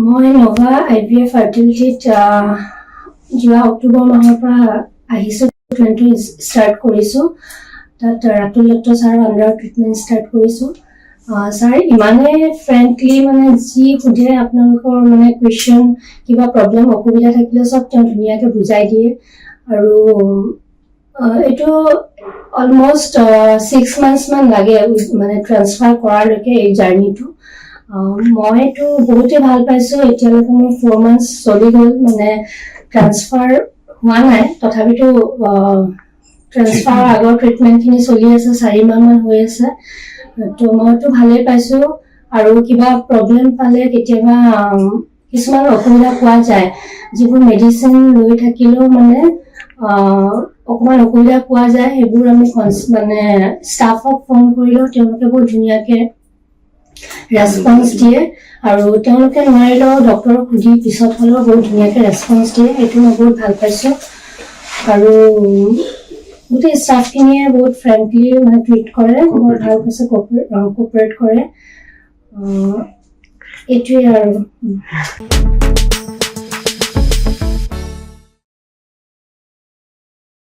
মই নভা IVF ফাৰ্টিলিটিত যোৱা অক্টোবৰ মাহৰ পৰা আহিছোঁ, ট্ৰিটমেণ্টটো ষ্টাৰ্ট কৰিছোঁ। তাত ৰাতুল দত্ত ছাৰৰ আণ্ডাৰত ট্ৰিটমেণ্ট ষ্টাৰ্ট কৰিছোঁ। ছাৰ ইমানে ফ্ৰেংকলি মানে যি সোধে আপোনালোকৰ মানে কুৱেশ্যন, কিবা প্ৰব্লেম অসুবিধা থাকিলে চব তেওঁ ধুনীয়াকৈ বুজাই দিয়ে। আৰু এইটো অলমষ্ট 6 months মান লাগে মানে ট্ৰান্সফাৰ কৰালৈকে এই জাৰ্ণিটো। মইতো বহুতেই ভাল পাইছোঁ। এতিয়ালৈকে মোৰ 4 months চলি গ'ল, মানে ট্ৰান্সফাৰ হোৱা নাই, তথাপিতো ট্ৰান্সফাৰ আগৰ ট্ৰিটমেণ্টখিনি চলি আছে, 4 মাহমান হৈ আছে। তো মইতো ভালেই পাইছোঁ। আৰু কিবা প্ৰব্লেম পালে কেতিয়াবা কিছুমান অসুবিধা পোৱা যায়, যিবোৰ মেডিচিন লৈ থাকিলেও মানে অকণমান অসুবিধা পোৱা যায়। সেইবোৰ আমি মানে ষ্টাফক ফোন কৰিলেও তেওঁলোকে বহুত ধুনীয়াকৈ ৰেছপন্স দিয়ে, আৰু তেওঁলোকে নোৱাৰিলেও ডক্টৰক সুধি পিছত হ'লেও বহুত ধুনীয়াকৈ ৰেছপন্স দিয়ে। এইটো মই বহুত ভাল পাইছোঁ। আৰু গোটেই ষ্টাফখিনিয়ে বহুত ফ্ৰেংকলি মানে ট্ৰিট কৰে, বহুত ভাল পাইছে, কোঅপাৰেট কৰে। এইটোৱে আৰু